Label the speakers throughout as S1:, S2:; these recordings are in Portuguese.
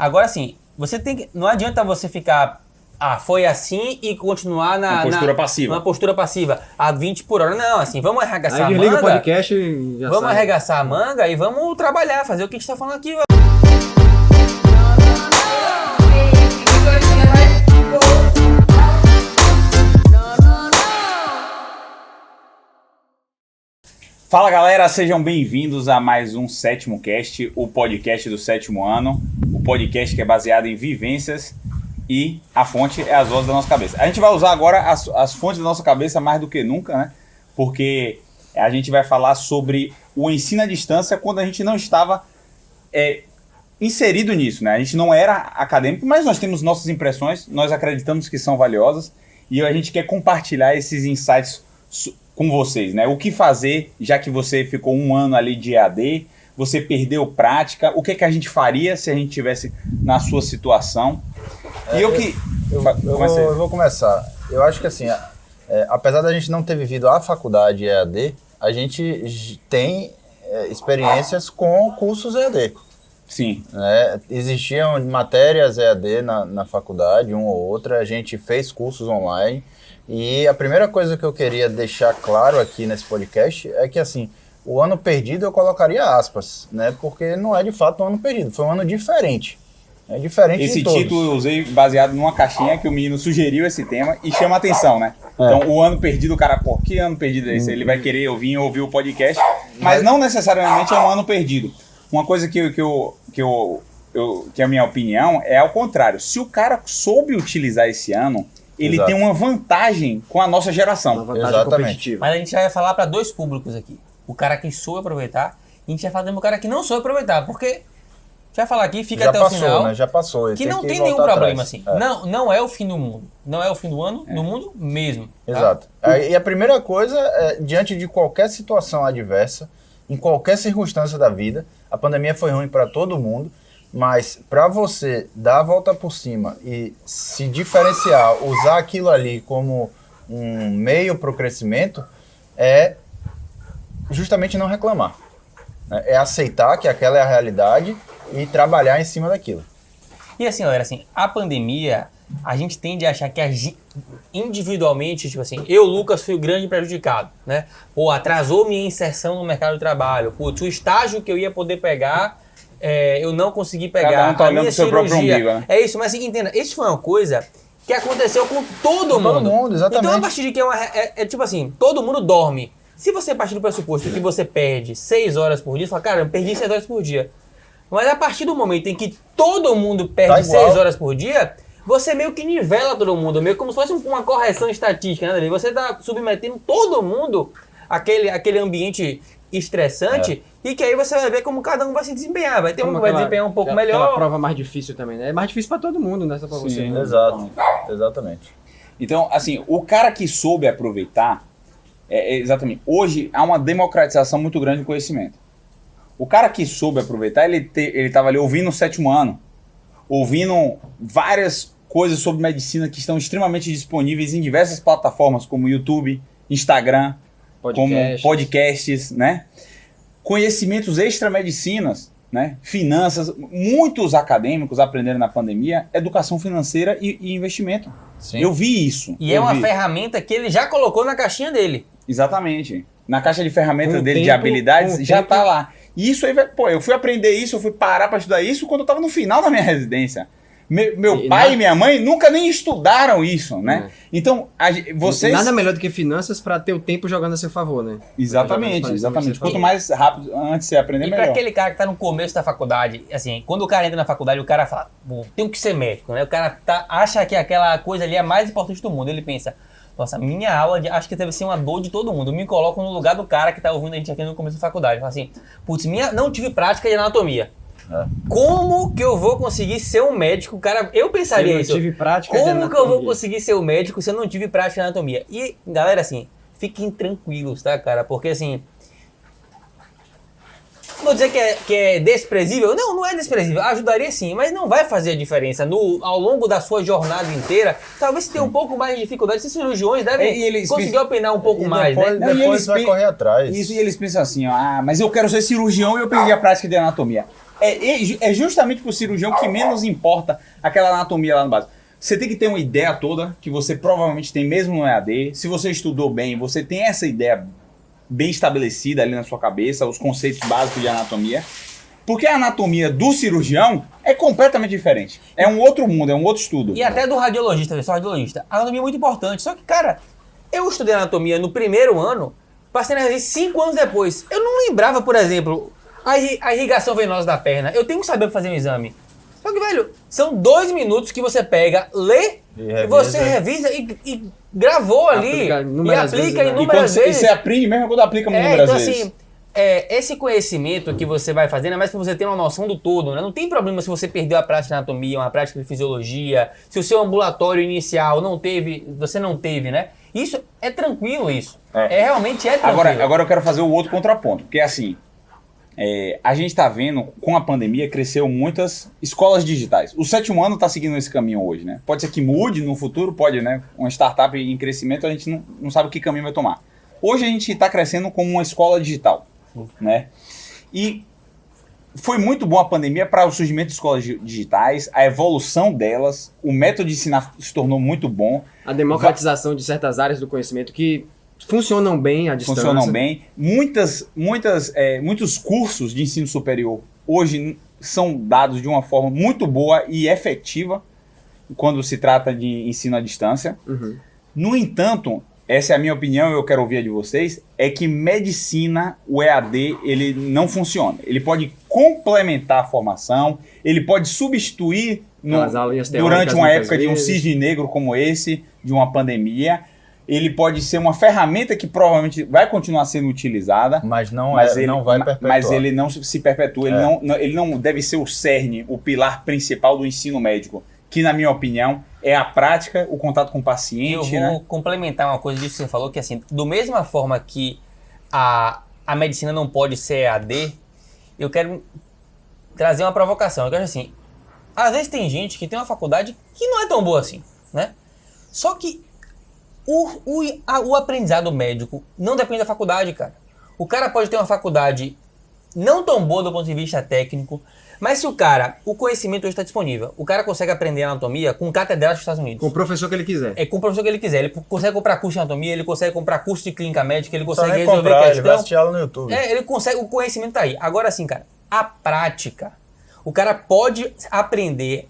S1: Agora, assim, você tem que... Não adianta você ficar... foi assim e continuar
S2: na postura passiva.
S1: Uma postura passiva, a 20 por hora. Não, assim, vamos arregaçar a manga.
S3: Aí liga o podcast e já
S1: vamos
S3: sai.
S1: arregaçar a manga e vamos trabalhar, fazer o que a gente tá falando aqui.
S2: Fala galera, sejam bem-vindos a mais um Sétimo Cast, o podcast do sétimo ano, o podcast que é baseado em vivências e a fonte é as vozes da nossa cabeça. A gente vai usar agora as fontes da nossa cabeça mais do que nunca, né? Porque a gente vai falar sobre o ensino à distância quando a gente não estava inserido nisso, né? A gente não era acadêmico, mas nós temos nossas impressões, nós acreditamos que são valiosas e a gente quer compartilhar esses insights com vocês, né? O que fazer, já que você ficou um ano ali de EAD, você perdeu prática, o que a gente faria se a gente tivesse na sua situação?
S4: Eu vou começar. Eu acho que assim, apesar da gente não ter vivido a faculdade EAD, a gente tem experiências com cursos EAD.
S2: Sim.
S4: Existiam matérias EAD na faculdade, uma ou outra, a gente fez cursos online. E a primeira coisa que eu queria deixar claro aqui nesse podcast é que, assim, o ano perdido eu colocaria aspas, né? Porque não é de fato um ano perdido, foi um ano diferente. É diferente
S2: esse
S4: de todos.
S2: Esse título eu usei baseado numa caixinha que o menino sugeriu esse tema e chama atenção, né? Então, o ano perdido, o cara, pô, que ano perdido é esse? Ele vai querer ouvir o podcast, mas não necessariamente é um ano perdido. Uma coisa que a minha opinião é ao contrário. Se o cara soube utilizar esse ano, ele tem uma vantagem com a nossa geração.
S3: Uma vantagem competitiva.
S1: Mas a gente vai falar para dois públicos aqui. O cara que soube aproveitar e a gente vai falar também o cara que não soube aproveitar. Porque, a gente vai falar aqui, fica até o final.
S4: Né? Já passou,
S1: que não tem nenhum problema, assim. Não é o fim do mundo. Não é o fim do ano, no mundo mesmo. Tá?
S4: Exato. E a primeira coisa, diante de qualquer situação adversa, em qualquer circunstância da vida, a pandemia foi ruim para todo mundo. Mas para você dar a volta por cima e se diferenciar, usar aquilo ali como um meio para o crescimento, é justamente não reclamar. É aceitar que aquela é a realidade e trabalhar em cima daquilo.
S1: E assim, galera, a pandemia, a gente tende a achar que individualmente, tipo assim, eu, Lucas, fui o grande prejudicado, né? Pô, atrasou minha inserção no mercado de trabalho. Putz, o estágio que eu ia poder pegar... eu não consegui pegar.
S2: Cada um tá olhando pro seu próprio umbigo, né?
S1: É isso, mas entenda, isso foi uma coisa que aconteceu com todo mundo.
S4: Todo mundo, exatamente.
S1: Então, a partir de que tipo assim, todo mundo dorme. Se você partir do pressuposto que você perde 6 horas por dia, você fala, cara, eu perdi 6 horas por dia. Mas a partir do momento em que todo mundo perde 6 horas por dia, você meio que nivela todo mundo, meio como se fosse uma correção estatística, né? Você tá submetendo todo mundo àquele ambiente estressante e que aí você vai ver como cada um vai se desempenhar. Vai ter um que vai desempenhar um pouco melhor.
S3: Aquela prova mais difícil também, né? É mais difícil para todo mundo, não é só para você.
S4: Exato, exatamente.
S2: Então, assim, o cara que soube aproveitar, exatamente, hoje há uma democratização muito grande do conhecimento. O cara que soube aproveitar, ele estava ali ouvindo o sétimo ano, ouvindo várias coisas sobre medicina que estão extremamente disponíveis em diversas plataformas, como YouTube, Instagram, como podcasts, né? Conhecimentos extramedicinas, né? Finanças. Muitos acadêmicos aprenderam na pandemia educação financeira e investimento.
S4: Sim.
S2: Eu vi isso.
S1: E uma ferramenta que ele já colocou na caixinha dele.
S2: Exatamente. Na caixa de ferramentas dele de habilidades já tá lá. E isso aí, eu fui aprender isso, eu fui parar para estudar isso quando eu tava no final da minha residência. Meu pai e minha mãe nunca nem estudaram isso, né? Então, vocês...
S3: Nada melhor do que finanças para ter o tempo jogando a seu favor, né?
S2: Exatamente. Quanto mais rápido antes você aprender, melhor.
S1: E para aquele cara que tá no começo da faculdade, assim, quando o cara entra na faculdade, o cara fala, bom, tenho que ser médico, né? O cara acha que aquela coisa ali é a mais importante do mundo. Ele pensa, nossa, minha aula, acho que deve ser uma dor de todo mundo. Eu me coloco no lugar do cara que tá ouvindo a gente aqui no começo da faculdade. Fala assim, putz, não tive prática de anatomia. Como que eu vou conseguir ser um médico? Cara, eu pensaria isso.
S3: Tive prática
S1: Como que eu vou conseguir ser um médico se eu não tive prática de anatomia? E, galera, assim, fiquem tranquilos, tá, cara? Porque, assim, vou dizer que é desprezível? Não é desprezível. Ajudaria sim, mas não vai fazer a diferença. Ao longo da sua jornada inteira, talvez você tenha um pouco mais de dificuldade. Esses cirurgiões devem conseguir opinar um pouco mais, né?
S4: Depois vai correr atrás.
S2: Isso, e eles pensam assim, mas eu quero ser cirurgião e eu perdi a prática de anatomia. é justamente pro cirurgião que menos importa aquela anatomia lá no básico. Você tem que ter uma ideia toda, que você provavelmente tem mesmo no EAD. Se você estudou bem, você tem essa ideia bem estabelecida ali na sua cabeça, os conceitos básicos de anatomia. Porque a anatomia do cirurgião é completamente diferente. É um outro mundo, é um outro estudo.
S1: E até do radiologista, só radiologista. A anatomia é muito importante. Só que, cara, eu estudei anatomia no primeiro ano, passei na residência 5 anos depois. Eu não lembrava, por exemplo, a irrigação venosa da perna. Eu tenho que saber fazer um exame. Só que, velho, são 2 minutos que você pega, lê, e você revisa e gravou ali.
S3: Aplica inúmeras
S1: e aplica
S3: vezes, né?
S1: inúmeras vezes.
S2: E você aprende mesmo quando aplica inúmeras
S1: então,
S2: vezes.
S1: assim, esse conhecimento que você vai fazendo é mais pra você ter uma noção do todo, né? Não tem problema se você perdeu a prática de anatomia, uma prática de fisiologia, se o seu ambulatório inicial você não teve, né? Isso é tranquilo, isso. Realmente é tranquilo.
S2: Agora eu quero fazer o outro contraponto, porque assim, a gente está vendo, com a pandemia, cresceu muitas escolas digitais. O 7º ano está seguindo esse caminho hoje, né? Pode ser que mude no futuro, pode, né? Uma startup em crescimento, a gente não sabe que caminho vai tomar. Hoje a gente está crescendo como uma escola digital, né? E foi muito bom a pandemia para o surgimento de escolas digitais, a evolução delas, o método de ensinar se tornou muito bom.
S3: A democratização de certas áreas do conhecimento que funcionam bem à distância.
S2: Funcionam bem. Muitos cursos de ensino superior hoje são dados de uma forma muito boa e efetiva quando se trata de ensino à distância.
S3: Uhum.
S2: No entanto, essa é a minha opinião e eu quero ouvir a de vocês, é que medicina, o EAD, ele não funciona. Ele pode complementar a formação, ele pode substituir durante uma época de um cisne negro como esse, de uma pandemia. Ele pode ser uma ferramenta que provavelmente vai continuar sendo utilizada.
S4: Mas não vai perpetuar.
S2: Mas ele não se perpetua. Ele não deve ser o cerne, o pilar principal do ensino médico. Que, na minha opinião, é a prática, o contato com o paciente.
S1: Eu vou complementar uma coisa disso que você falou, que assim, do mesma forma que a medicina não pode ser EAD, eu quero trazer uma provocação. Eu quero assim, às vezes tem gente que tem uma faculdade que não é tão boa assim, né? Só que o aprendizado médico não depende da faculdade, cara. O cara pode ter uma faculdade não tão boa do ponto de vista técnico, mas se o conhecimento hoje está disponível, o cara consegue aprender anatomia com catedrático dos Estados Unidos.
S3: Com o professor que ele quiser.
S1: Com o professor que ele quiser. Ele consegue comprar curso de anatomia, ele consegue comprar curso de clínica médica, ele consegue
S4: resolver
S1: resolver
S4: questão.
S1: Ele vai
S4: assistir aula no YouTube.
S1: Ele consegue, o conhecimento tá aí. Agora sim, cara, a prática. O cara pode aprender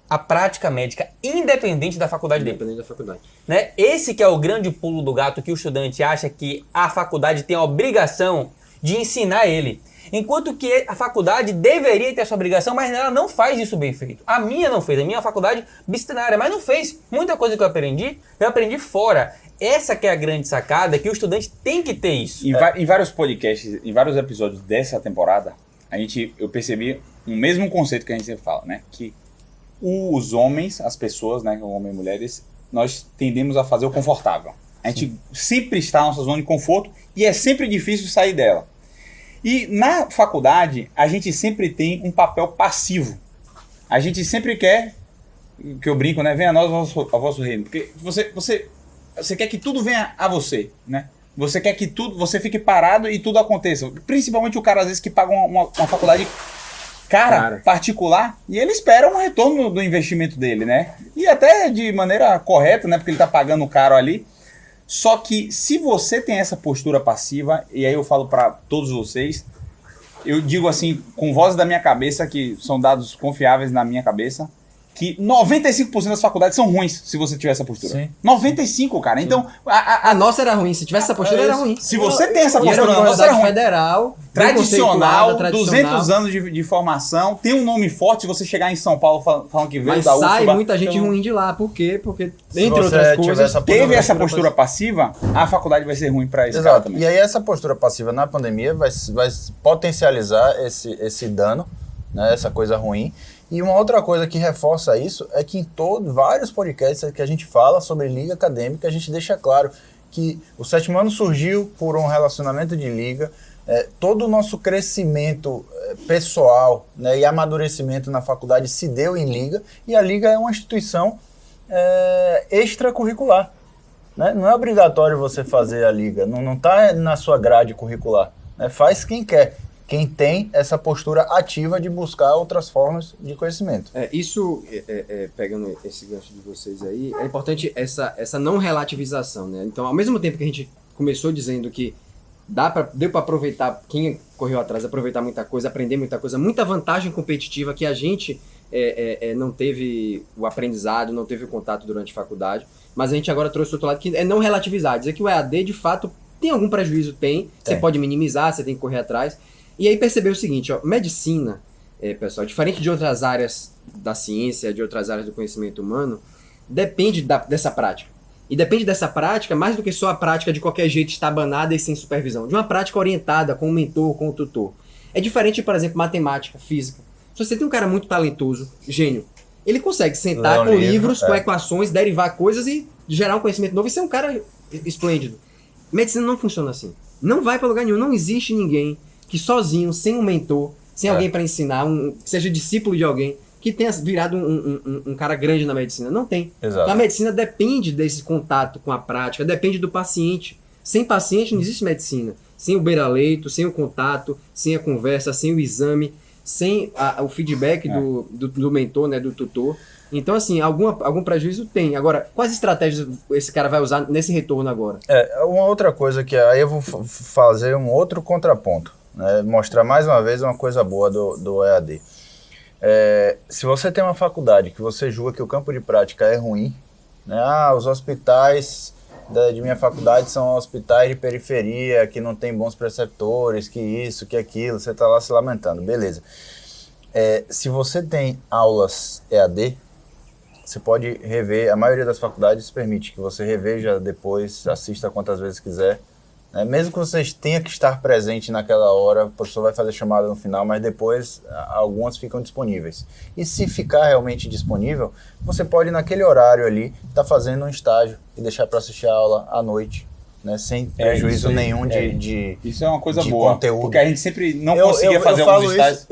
S1: a prática médica independente da faculdade dele.
S3: Independente da faculdade.
S1: Né? Esse que é o grande pulo do gato, que o estudante acha que a faculdade tem a obrigação de ensinar ele. Enquanto que a faculdade deveria ter essa obrigação, mas ela não faz isso bem feito. A minha não fez, a minha faculdade bistenária, mas não fez. Muita coisa que eu aprendi fora. Essa que é a grande sacada, que o estudante tem que ter isso.
S2: Em vários podcasts, em vários episódios dessa temporada, eu percebi o mesmo conceito que a gente sempre fala, né? Que os homens, as pessoas, né, homens e mulheres, nós tendemos a fazer o confortável. A gente sempre está na nossa zona de conforto e é sempre difícil sair dela. E na faculdade, a gente sempre tem um papel passivo. A gente sempre quer, que eu brinco, né? Venha a nós ao vosso reino. Porque você quer que tudo venha a você, né? Você quer que você fique parado e tudo aconteça. Principalmente o cara, às vezes, que paga uma faculdade cara, particular, e ele espera um retorno do investimento dele, né? E até de maneira correta, né? Porque ele tá pagando caro ali. Só que se você tem essa postura passiva, e aí eu falo para todos vocês, eu digo assim, com vozes da minha cabeça, que são dados confiáveis na minha cabeça, que 95% das faculdades são ruins se você tiver essa postura.
S4: Sim.
S2: 95%, cara. Sim. Então,
S3: a nossa era ruim. Se tivesse essa postura, era ruim.
S2: Se você tem essa
S3: postura,
S2: postura,
S3: a nossa era ruim. Federal,
S2: tradicional, 200 anos de formação, tem um nome forte. Se você chegar em São Paulo falando que veio da UFBA...
S3: Mas sai muita gente ruim de lá. Por quê? Porque, entre outras coisas,
S2: teve essa postura passiva, a faculdade vai ser ruim para esse cara também.
S4: E aí essa postura passiva na pandemia vai potencializar esse dano, né, essa coisa ruim. E uma outra coisa que reforça isso é que em vários podcasts que a gente fala sobre liga acadêmica, a gente deixa claro que o 7º ano surgiu por um relacionamento de liga, todo o nosso crescimento pessoal, né, e amadurecimento na faculdade se deu em liga, e a liga é uma instituição extracurricular. Né? Não é obrigatório você fazer a liga, não está na sua grade curricular. Né? Faz quem quer. quem tem essa postura ativa de buscar outras formas de conhecimento.
S3: Pegando esse gancho de vocês aí, é importante essa não relativização, né? Então, ao mesmo tempo que a gente começou dizendo que deu para aproveitar, quem correu atrás, aproveitar muita coisa, aprender muita coisa, muita vantagem competitiva que a gente não teve o aprendizado, não teve o contato durante a faculdade, mas a gente agora trouxe outro lado que é não relativizar, dizer que o EAD de fato tem algum prejuízo, você pode minimizar, você tem que correr atrás. E aí perceber o seguinte, medicina, pessoal, diferente de outras áreas da ciência, de outras áreas do conhecimento humano, depende dessa prática. E depende dessa prática mais do que só a prática de qualquer jeito estabanada e sem supervisão, de uma prática orientada com o mentor, com o tutor. É diferente, por exemplo, matemática, física. Se você tem um cara muito talentoso, gênio, ele consegue sentar com livros, com equações, derivar coisas e gerar um conhecimento novo e ser um cara esplêndido. Medicina não funciona assim. Não vai para lugar nenhum, não existe ninguém que sozinho, sem um mentor, sem alguém para ensinar, que seja discípulo de alguém, que tenha virado um cara grande na medicina. Não tem.
S4: Exato.
S3: Então, a medicina depende desse contato com a prática, depende do paciente. Sem paciente não existe medicina. Sem o beira-leito, sem o contato, sem a conversa, sem o exame, sem o feedback do mentor, né, do tutor. Então, assim, algum prejuízo tem. Agora, quais estratégias esse cara vai usar nesse retorno agora?
S4: Uma outra coisa que aí eu vou fazer um outro contraponto. Mostrar mais uma vez uma coisa boa do EAD. Se você tem uma faculdade que você julga que o campo de prática é ruim, né? Os hospitais de minha faculdade são hospitais de periferia, que não tem bons preceptores, que isso, que aquilo, você está lá se lamentando, beleza. Se você tem aulas EAD, você pode rever, a maioria das faculdades permite que você reveja depois, assista quantas vezes quiser. Mesmo que você tenha que estar presente naquela hora, o professor vai fazer chamada no final, mas depois algumas ficam disponíveis. E se ficar realmente disponível, você pode naquele horário ali estar fazendo um estágio e deixar para assistir a aula à noite, né, sem prejuízo nenhum de
S2: isso é uma coisa
S4: de
S2: boa,
S4: conteúdo.
S2: Porque a gente sempre não conseguia fazer alguns estágios.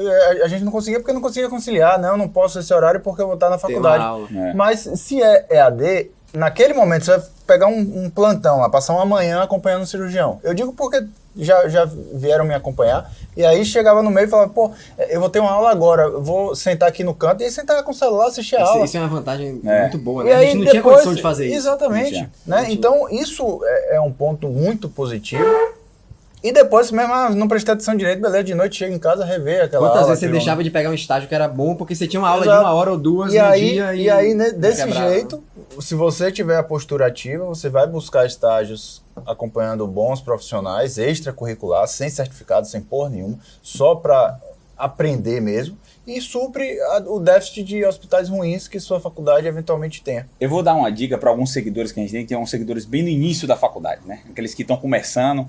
S4: A gente não conseguia porque não conseguia conciliar, não posso esse horário porque eu vou estar na faculdade. Mas se é EAD, naquele momento você vai pegar um plantão lá, passar uma manhã acompanhando o cirurgião. Eu digo porque já vieram me acompanhar, e aí chegava no meio e falava, eu vou ter uma aula agora, eu vou sentar aqui no canto, e aí sentar com o celular, assistir a aula.
S3: Isso é uma vantagem muito boa, né?
S4: E
S3: a gente não tinha condição de fazer isso.
S4: Exatamente. Né? Então, isso é um ponto muito positivo. E depois, mesmo, não prestei atenção direito, beleza, de noite chega em casa, rever aquela aula.
S3: Quantas vezes você deixava de pegar um estágio que era bom, porque você tinha uma aula de 1 hora ou 2 no dia
S4: e aí, desse jeito, se você tiver a postura ativa, você vai buscar estágios acompanhando bons profissionais, extracurriculares, sem certificado, sem porra nenhuma, só para aprender mesmo, e supre o déficit de hospitais ruins que sua faculdade eventualmente tenha.
S2: Eu vou dar uma dica para alguns seguidores que a gente tem uns seguidores bem no início da faculdade, né? Aqueles que estão começando.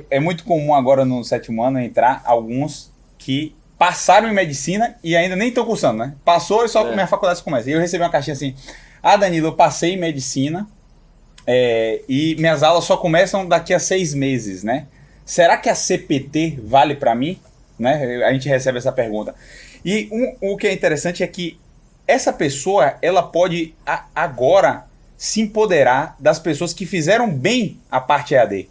S2: É muito comum agora no 7º ano entrar alguns que passaram em medicina e ainda nem estão cursando, né? Passou e só minha faculdade começa. E eu recebi uma caixinha assim, Danilo, eu passei em medicina e minhas aulas só começam daqui a 6 meses, né? Será que a CPT vale para mim? Né? A gente recebe essa pergunta. E o que é interessante é que essa pessoa, ela pode agora se empoderar das pessoas que fizeram bem a parte EAD,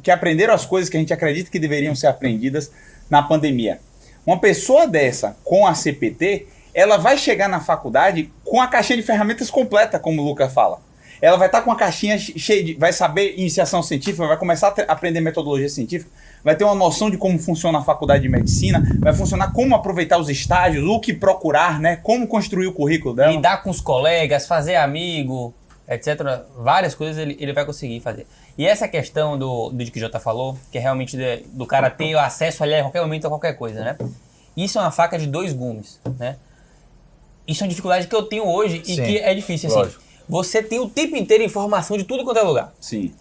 S2: que aprenderam as coisas que a gente acredita que deveriam ser aprendidas na pandemia. Uma pessoa dessa, com a CPT, ela vai chegar na faculdade com a caixinha de ferramentas completa, como o Lucas fala. Ela vai estar com uma caixinha cheia vai saber iniciação científica, vai começar a aprender metodologia científica, vai ter uma noção de como funciona a faculdade de medicina, vai funcionar como aproveitar os estágios, o que procurar, né? Como construir o currículo dela.
S1: Lidar com os colegas, fazer amigo, etc. Várias coisas ele vai conseguir fazer. E essa questão do que o Jota falou, que é realmente do cara ter acesso ali a qualquer momento a qualquer coisa, né? Isso é uma faca de 2 gumes, né? Isso é uma dificuldade que eu tenho hoje e que é difícil, assim.
S4: Lógico.
S1: Você tem o tempo inteiro informação de tudo quanto é lugar.
S2: Sim.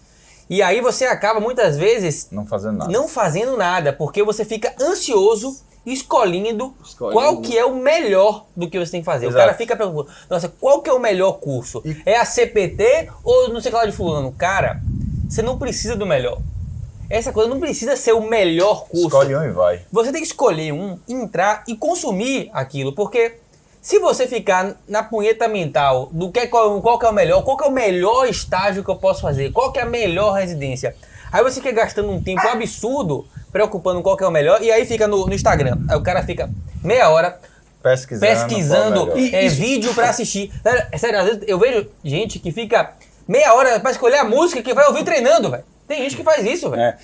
S1: E aí você acaba, muitas vezes,
S4: Não fazendo
S1: nada, porque você fica ansioso, escolhendo qual que é o melhor do que você tem que fazer.
S4: Exato.
S1: O cara fica perguntando, nossa, qual que é o melhor curso? É a CPT ou não sei o que lá de fulano? Cara, você não precisa do melhor. Essa coisa não precisa ser o melhor curso.
S4: Escolhe um e vai.
S1: Você tem que escolher um, entrar e consumir aquilo, porque se você ficar na punheta mental do qual que é o melhor, qual que é o melhor estágio que eu posso fazer, qual que é a melhor residência, aí você fica gastando um tempo absurdo preocupando qual que é o melhor, e aí fica no Instagram. Aí o cara fica meia hora pesquisando vídeo pra assistir. Sério, às vezes eu vejo gente que fica meia hora pra escolher a música que vai ouvir treinando, velho. Tem gente que faz isso, velho.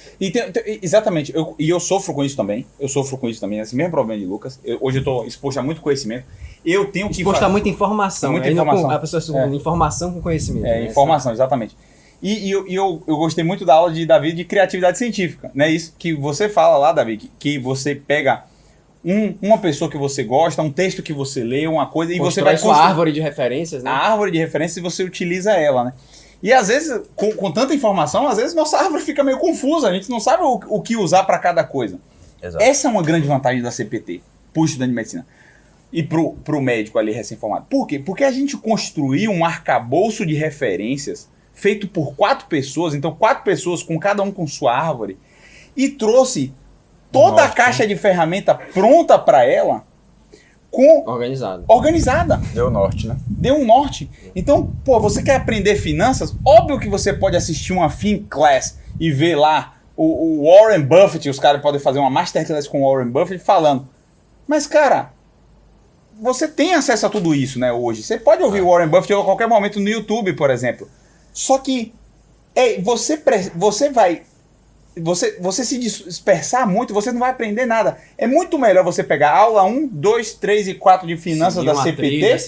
S2: Exatamente. Eu sofro com isso também. Esse mesmo problema de Lucas. Hoje eu tô exposto a muito conhecimento. Eu tenho que...
S3: Exposto a muita informação.
S2: Muita informação.
S3: A pessoa informação com conhecimento.
S2: Informação, exatamente. E eu gostei muito da aula de Davi de criatividade científica. Né? Isso que você fala lá, Davi, que você pega uma pessoa que você gosta, um texto que você lê, uma coisa, e você vai...
S3: sua árvore de referências, né?
S2: A árvore de referências, e você utiliza ela, né? E às vezes, com tanta informação, às vezes nossa árvore fica meio confusa, a gente não sabe o que usar para cada coisa.
S4: Exato.
S2: Essa é uma grande vantagem da CPT, pro estudante de medicina. E pro médico ali recém-formado. Por quê? Porque a gente construiu um arcabouço de referências feito por 4 pessoas, então 4 pessoas, com cada um com sua árvore, e trouxe toda a caixa de ferramenta pronta para ela, organizada.
S4: Deu norte, né?
S2: Deu um norte. Então, você quer aprender finanças? Óbvio que você pode assistir uma Fin Class e ver lá o Warren Buffett, os caras podem fazer uma Masterclass com o Warren Buffett falando. Mas, cara, você tem acesso a tudo isso, né, hoje. Você pode ouvir o Warren Buffett a qualquer momento no YouTube, por exemplo. Só que você se dispersar muito, você não vai aprender nada. É muito melhor você pegar a aula 1, 2, 3 e 4 de finanças da CPT,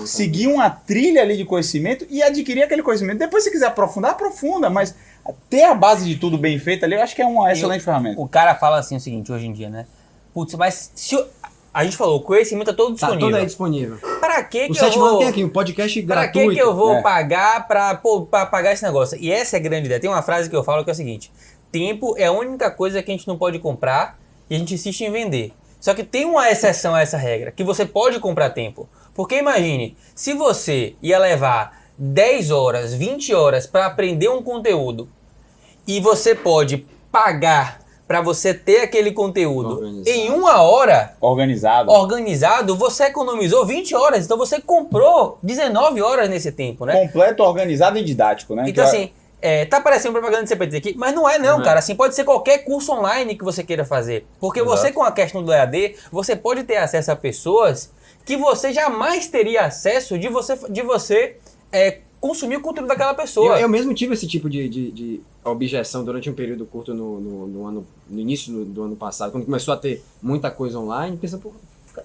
S2: seguir uma trilha ali de conhecimento e adquirir aquele conhecimento. Depois, se quiser aprofundar, aprofunda, mas ter a base de tudo bem feita ali, eu acho que é uma excelente ferramenta.
S1: O cara fala assim o seguinte, hoje em dia, né? Putz, mas se a gente falou, o conhecimento é todo disponível.
S3: Tá todo aí disponível.
S1: Pra que
S3: o sétimo ano tem aqui um podcast gratuito.
S1: Pra que eu vou pagar pra pagar esse negócio? E essa é a grande ideia. Tem uma frase que eu falo que é o seguinte: tempo é a única coisa que a gente não pode comprar e a gente insiste em vender. Só que tem uma exceção a essa regra, que você pode comprar tempo. Porque imagine, se você ia levar 10 horas, 20 horas para aprender um conteúdo e você pode pagar para você ter aquele conteúdo em 1 hora organizado, você economizou 20 horas. Então você comprou 19 horas nesse tempo, né?
S2: Completo, organizado e didático, né?
S1: Então assim... tá aparecendo propaganda de CPT aqui, mas não é não, cara. Assim, pode ser qualquer curso online que você queira fazer. Porque você, com a questão do EAD, você pode ter acesso a pessoas que você jamais teria acesso de você consumir o conteúdo daquela pessoa.
S3: Eu mesmo tive esse tipo de objeção durante um período curto no início do ano passado, quando começou a ter muita coisa online, pensando,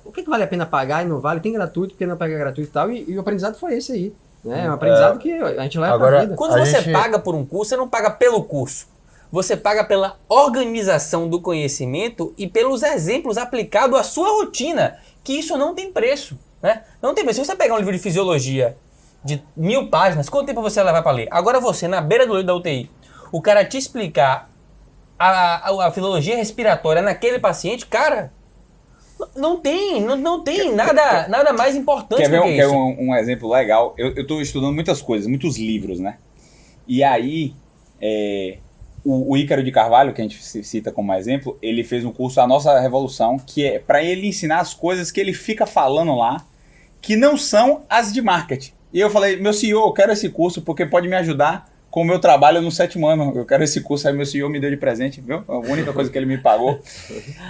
S3: o que vale a pena pagar e não vale? Tem gratuito, porque não paga gratuito e tal, e o aprendizado foi esse aí. É um aprendizado que a gente leva pra vida.
S1: Quando você paga por um curso, você não paga pelo curso. Você paga pela organização do conhecimento e pelos exemplos aplicados à sua rotina, que isso não tem preço, né? Não tem preço. Se você pegar um livro de fisiologia de 1000 páginas, quanto tempo você vai levar para ler? Agora você, na beira do leito da UTI, o cara te explicar a fisiologia respiratória naquele paciente, cara... Não tem nada mais importante do que isso.
S2: Quer um exemplo legal? Eu estou estudando muitas coisas, muitos livros, né? E aí, o Ícaro de Carvalho, que a gente cita como exemplo, ele fez um curso A Nossa Revolução, que é para ele ensinar as coisas que ele fica falando lá, que não são as de marketing. E eu falei, meu CEO, eu quero esse curso porque pode me ajudar com o meu trabalho no 7º ano. Eu quero esse curso, aí meu CEO me deu de presente, viu? A única coisa que ele me pagou.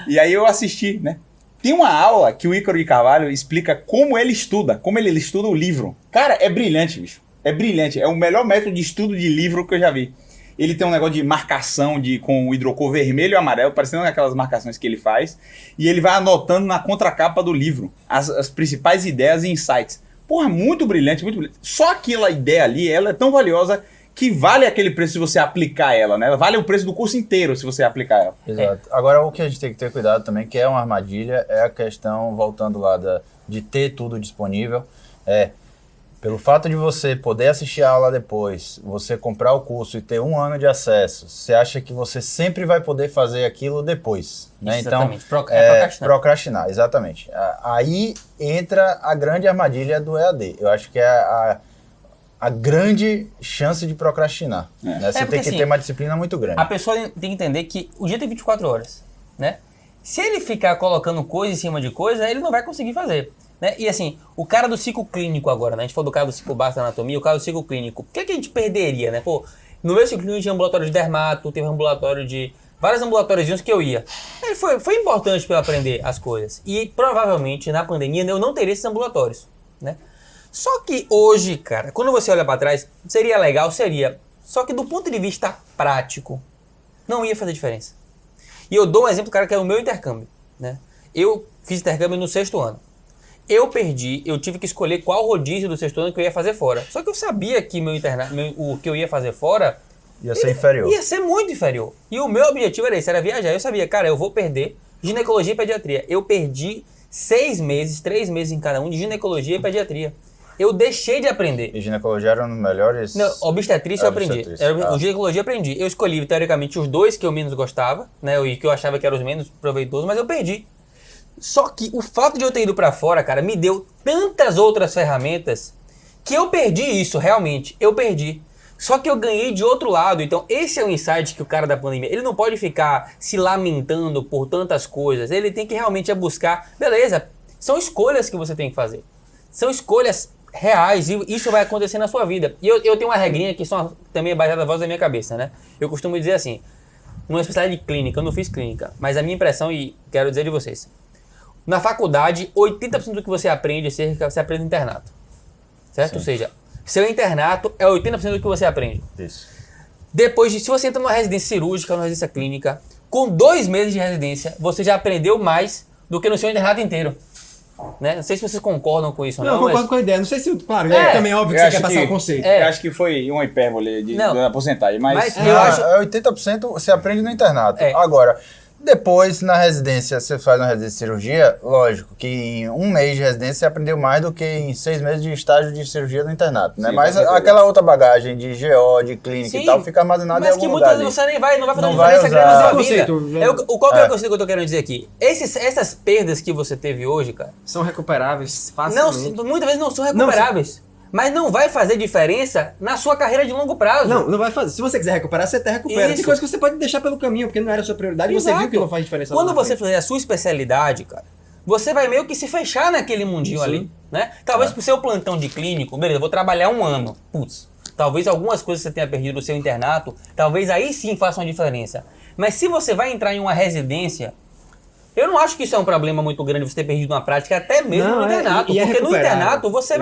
S2: E aí eu assisti, né? Tem uma aula que o Ícaro de Carvalho explica como ele estuda o livro. Cara, é brilhante, bicho. É brilhante. É o melhor método de estudo de livro que eu já vi. Ele tem um negócio de marcação com o hidrocor vermelho e amarelo, parecendo aquelas marcações que ele faz. E ele vai anotando na contracapa do livro as principais ideias e insights. Porra, muito brilhante, muito brilhante. Só aquela ideia ali, ela é tão valiosa que vale aquele preço se você aplicar ela, né? Vale o preço do curso inteiro se você aplicar ela.
S4: Exato. Agora, o que a gente tem que ter cuidado também, que é uma armadilha, é a questão, voltando lá, de ter tudo disponível. Pelo fato de você poder assistir a aula depois, você comprar o curso e ter 1 ano de acesso, você acha que você sempre vai poder fazer aquilo depois, né?
S1: Exatamente.
S4: Então,
S1: procrastinar,
S4: exatamente. Aí entra a grande armadilha do EAD. Eu acho que é a grande chance de procrastinar. Né? Você tem que ter uma disciplina muito grande.
S1: A pessoa tem que entender que o dia tem 24 horas, né? Se ele ficar colocando coisa em cima de coisa, ele não vai conseguir fazer. Né? E assim, o cara do ciclo clínico agora, né? A gente falou do cara do ciclo básico da anatomia, o cara do ciclo clínico. O que a gente perderia, né? Pô, no meu ciclo clínico tinha ambulatório de dermato, teve ambulatório de vários ambulatórios que eu ia. Aí foi importante para eu aprender as coisas. E provavelmente na pandemia eu não teria esses ambulatórios, né? Só que hoje, cara, quando você olha para trás, seria legal, seria. Só que do ponto de vista prático, não ia fazer diferença. E eu dou um exemplo, cara, que é o meu intercâmbio, né? Eu fiz intercâmbio no 6º ano. Eu tive que escolher qual rodízio do 6º ano que eu ia fazer fora. Só que eu sabia que o que eu ia fazer fora
S4: Ia ser inferior.
S1: ia ser muito inferior. E o meu objetivo era esse, era viajar. Eu sabia, cara, eu vou perder ginecologia e pediatria. Eu perdi 6 meses, 3 meses em cada um de ginecologia e pediatria. Eu deixei de aprender.
S4: E ginecologia era um dos melhores...
S1: Não, obstetrícia eu aprendi. O ginecologia eu aprendi. Eu escolhi, teoricamente, os 2 que eu menos gostava, né? E que eu achava que eram os menos proveitosos, mas eu perdi. Só que o fato de eu ter ido pra fora, cara, me deu tantas outras ferramentas que eu perdi isso, realmente. Eu perdi. Só que eu ganhei de outro lado. Então, esse é o insight que o cara da pandemia... Ele não pode ficar se lamentando por tantas coisas. Ele tem que realmente buscar... Beleza, são escolhas que você tem que fazer. São escolhas reais e isso vai acontecer na sua vida. E eu tenho uma regrinha que também é baseada na voz da minha cabeça, né? Eu costumo dizer assim, numa especialidade de clínica, eu não fiz clínica, mas a minha impressão, e quero dizer de vocês, na faculdade, 80% do que você aprende, você aprende no internato, certo?
S4: Sim.
S1: Ou seja, seu internato é 80% do que você aprende.
S4: Isso.
S1: Depois se você entra numa residência cirúrgica, numa residência clínica, com 2 meses de residência, você já aprendeu mais do que no seu internato inteiro. Né? Não sei se vocês concordam com isso ou
S3: Não,
S1: não.
S3: eu concordo com a ideia. Não sei se, claro, é também óbvio que você quer passar o conceito.
S2: Eu acho que foi uma hipérbole da porcentagem, mas
S1: eu acho...
S4: 80% você aprende no internato.
S1: É.
S4: Agora, depois, na residência, você faz uma residência de cirurgia, lógico que em 1 mês de residência você aprendeu mais do que em 6 meses de estágio de cirurgia no internato, né?
S2: Sim,
S4: Mas
S2: com certeza.
S4: aquela outra bagagem de GO, de clínica
S1: Sim,
S4: e tal, fica armazenada em
S1: mas
S4: algum
S1: que
S4: lugar.
S1: muitas vezes você nem vai, não vai fazer
S4: Não
S1: uma
S4: vai
S1: diferença
S4: usar.
S1: grande na sua
S3: Conceito,
S1: vida.
S3: né?
S1: Qual que é o conceito que eu tô querendo dizer aqui? Essas perdas que você teve hoje, cara,
S3: São recuperáveis facilmente.
S1: muitas vezes não são recuperáveis. Mas não vai fazer diferença na sua carreira de longo prazo.
S3: Não vai fazer. Se você quiser recuperar, você até recupera. Tem
S1: Isso.
S3: coisa que você pode deixar pelo caminho, porque não era a sua prioridade e você
S1: Exato.
S3: viu que não faz diferença.
S1: Quando
S3: lá na
S1: você
S3: frente.
S1: fizer a sua especialidade, cara, você vai meio que se fechar naquele mundinho
S3: Sim.
S1: ali, né? Talvez pro seu plantão de clínico, beleza, eu vou trabalhar 1 ano. Putz, talvez algumas coisas você tenha perdido no seu internato, talvez aí sim faça uma diferença. Mas se você vai entrar em uma residência, eu não acho que isso é um problema muito grande você ter perdido uma prática, até mesmo
S3: Não,
S1: no internato.
S3: e é
S1: Porque no
S3: recuperável.
S1: internato você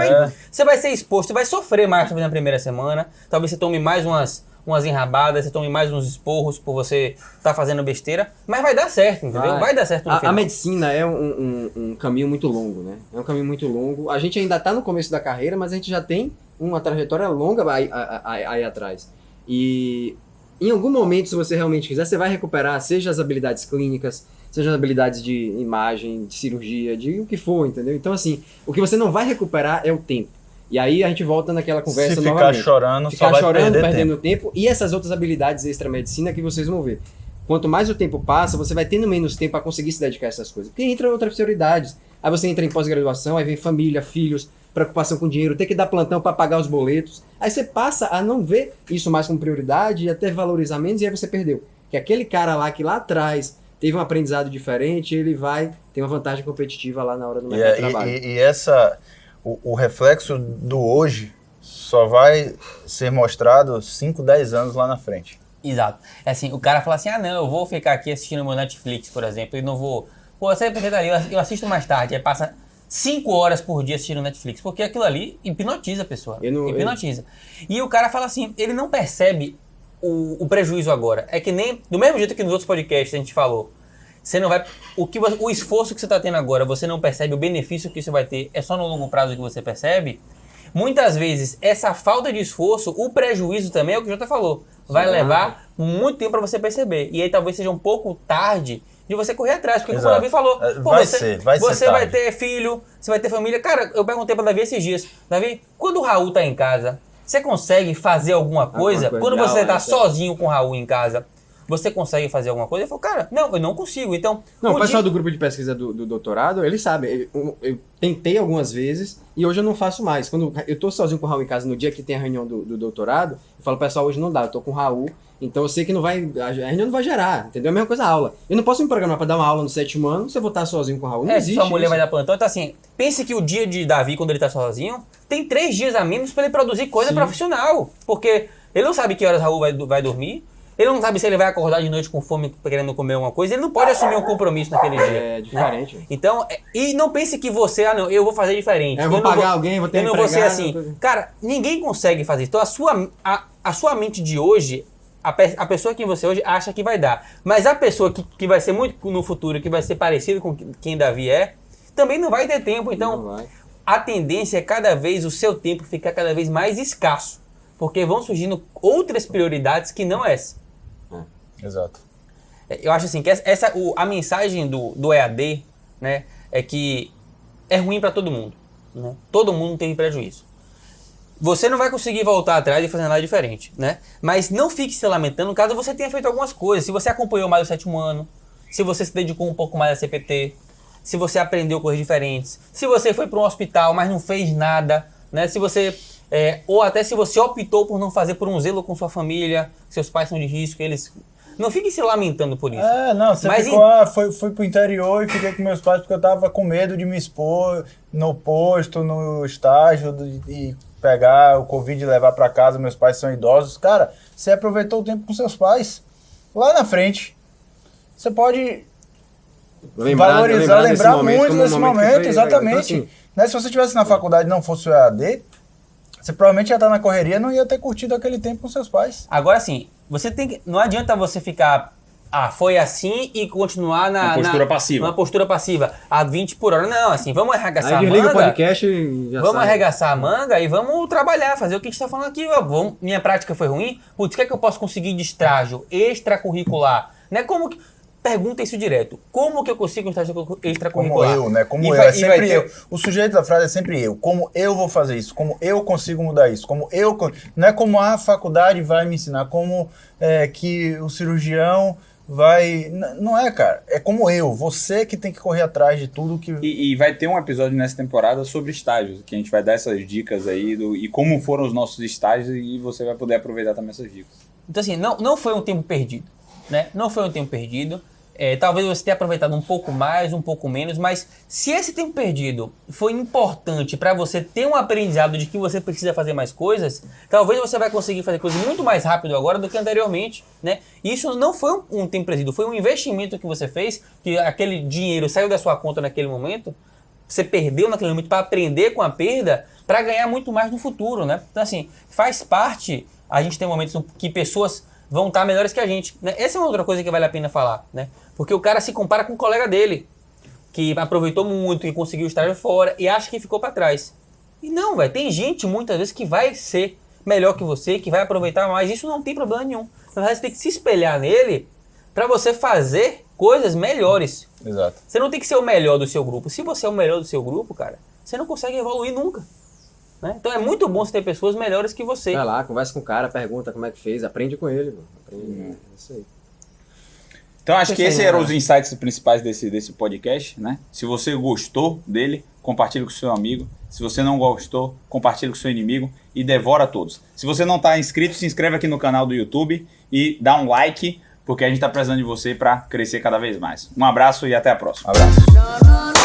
S1: vai ser exposto, você vai sofrer mais talvez na primeira semana, talvez você tome mais umas enrabadas, você tome mais uns esporros por você estar fazendo besteira, mas vai dar certo, entendeu? Vai dar certo no final.
S3: A medicina é um caminho muito longo, né? É um caminho muito longo. A gente ainda está no começo da carreira, mas a gente já tem uma trajetória longa aí atrás. E em algum momento, se você realmente quiser, você vai recuperar, seja as habilidades clínicas, seja as habilidades de imagem, de cirurgia, de o que for, entendeu? Então, assim, o que você não vai recuperar é o tempo. E aí a gente volta naquela conversa
S4: Se ficar
S3: novamente.
S4: chorando,
S3: Ficar
S4: só vai
S3: chorando,
S4: perder
S3: perdendo tempo. E essas outras habilidades extra-medicina que vocês vão ver. Quanto mais o tempo passa, você vai tendo menos tempo para conseguir se dedicar a essas coisas. Porque entra outras prioridades. Aí você entra em pós-graduação, aí vem família, filhos, preocupação com dinheiro, ter que dar plantão para pagar os boletos. Aí você passa a não ver isso mais como prioridade e até valorizar menos, e aí você perdeu. Que aquele cara lá que lá atrás teve um aprendizado diferente, ele vai ter uma vantagem competitiva lá na hora do mercado de trabalho.
S4: O reflexo do hoje só vai ser mostrado 5, 10 anos lá na frente.
S1: Exato. É assim, o cara fala assim, não, eu vou ficar aqui assistindo meu Netflix, por exemplo, e não vou... Pô, você ali, eu assisto mais tarde, aí passa 5 horas por dia assistindo Netflix, porque aquilo ali hipnotiza a pessoa. Hipnotiza. E o cara fala assim, ele não percebe o prejuízo agora. É que nem, do mesmo jeito que nos outros podcasts a gente falou, você não vai... O esforço que você está tendo agora, você não percebe, o benefício que você vai ter, é só no longo prazo que você percebe. Muitas vezes, essa falta de esforço, o prejuízo também é o que o Jota falou. Vai levar muito tempo para você perceber. E aí talvez seja um pouco tarde de você correr atrás. Porque como o Davi falou, você vai ter filho, você vai ter família. Cara, eu perguntei para o Davi esses dias. Davi, quando o Raul tá em casa, você consegue fazer alguma coisa? Quando você tá sozinho com o Raul em casa, você consegue fazer alguma coisa? Ele falou, cara, não, eu não consigo. Então,
S3: não, o pessoal do grupo de pesquisa do doutorado, eles sabem. Eu tentei algumas vezes e hoje eu não faço mais. Quando eu tô sozinho com o Raul em casa, no dia que tem a reunião do doutorado, eu falo, pessoal, hoje não dá, eu tô com o Raul, então eu sei que a reunião não vai gerar, entendeu? É a mesma coisa a aula. Eu não posso me programar para dar uma aula no 7º ano se eu vou estar sozinho com o Raul. Não existe
S1: sua mulher
S3: isso.
S1: vai dar plantão. Então, assim, pense que o dia de Davi, quando ele tá sozinho, tem 3 dias a menos para ele produzir coisa profissional. Porque ele não sabe que horas Raul vai dormir. Ele não sabe se ele vai acordar de noite com fome querendo comer alguma coisa. Ele não pode assumir um compromisso naquele dia.
S3: É diferente.
S1: Então, e não pense que você, não, eu vou fazer diferente.
S3: Eu vou pagar alguém, vou ter
S1: eu não vou ser assim. Cara, ninguém consegue fazer isso. Então, a sua mente de hoje, a pessoa que você hoje acha que vai dar. Mas a pessoa que vai ser muito no futuro, que vai ser parecido com quem Davi é, também não vai ter tempo. Então, a tendência é cada vez o seu tempo ficar cada vez mais escasso. Porque vão surgindo outras prioridades que não essa.
S4: Exato.
S1: Eu acho assim, que a mensagem do EAD, né, é que é ruim para todo mundo. Né? Todo mundo tem prejuízo. Você não vai conseguir voltar atrás e fazer nada diferente, né? Mas não fique se lamentando caso você tenha feito algumas coisas. Se você acompanhou mais o 7º ano, se você se dedicou um pouco mais a CPT, se você aprendeu coisas diferentes, se você foi para um hospital, mas não fez nada, né? Se você... ou até se você optou por não fazer por um zelo com sua família, seus pais são de risco, eles... Não fique se lamentando por isso.
S4: Não, você ficou, fui pro interior e fiquei com meus pais porque eu tava com medo de me expor no posto, no estágio, e pegar o Covid e levar pra casa, meus pais são idosos. Cara, você aproveitou o tempo com seus pais. Lá na frente, você pode lembrar muito desse momento, exatamente. Então, assim, né, se você estivesse na faculdade e não fosse o EAD, você provavelmente ia estar na correria e não ia ter curtido aquele tempo com seus pais.
S1: Agora sim, você tem que, não adianta você ficar, foi assim e continuar na
S2: postura passiva.
S1: Uma postura passiva, a 20 por hora. Não, assim, vamos arregaçar a manga.
S3: Liga o podcast e já
S1: vamos arregaçar a manga e vamos trabalhar, fazer o que a gente está falando aqui. Minha prática foi ruim, putz, o que é que eu posso conseguir de estágio extracurricular? Né? Como que... Pergunta isso direto. Como que eu consigo um estágio extracurricular?
S4: Como eu, né? Como eu. É sempre eu. O sujeito da frase é sempre eu. Como eu vou fazer isso? Como eu consigo mudar isso? Como eu... Não é como a faculdade vai me ensinar. Como que o cirurgião vai... Não é, cara. É como eu. Você que tem que correr atrás de tudo que...
S2: E vai ter um episódio nessa temporada sobre estágios, que a gente vai dar essas dicas aí e como foram os nossos estágios e você vai poder aproveitar também essas dicas.
S1: Então assim, não foi um tempo perdido. Né? Não foi um tempo perdido, talvez você tenha aproveitado um pouco mais, um pouco menos, mas se esse tempo perdido foi importante para você ter um aprendizado de que você precisa fazer mais coisas, talvez você vai conseguir fazer coisas muito mais rápido agora do que anteriormente, né? Isso não foi um tempo perdido, foi um investimento que você fez, que aquele dinheiro saiu da sua conta naquele momento, você perdeu naquele momento para aprender com a perda, para ganhar muito mais no futuro, né? Então assim, faz parte, a gente tem momentos que pessoas vão estar melhores que a gente. Né? Essa é uma outra coisa que vale a pena falar, né? Porque o cara se compara com um colega dele, que aproveitou muito e conseguiu estar fora e acha que ficou para trás. E não, velho, tem gente muitas vezes que vai ser melhor que você, que vai aproveitar mais, isso não tem problema nenhum. Na verdade, você tem que se espelhar nele para você fazer coisas melhores.
S4: Exato.
S1: Você não tem que ser o melhor do seu grupo. Se você é o melhor do seu grupo, cara, você não consegue evoluir nunca. Né? Então é muito bom você ter pessoas melhores que você.
S3: Vai lá, conversa com o cara, pergunta como é que fez, aprende com ele. Aprende, isso aí.
S2: Então acho que esses eram os insights principais desse podcast, né? Se você gostou dele, compartilhe com o seu amigo. Se você não gostou, compartilhe com o seu inimigo e devora todos. Se você não está inscrito, se inscreve aqui no canal do YouTube e dá um like, porque a gente está precisando de você para crescer cada vez mais. Um abraço e até a próxima.
S4: Um abraço.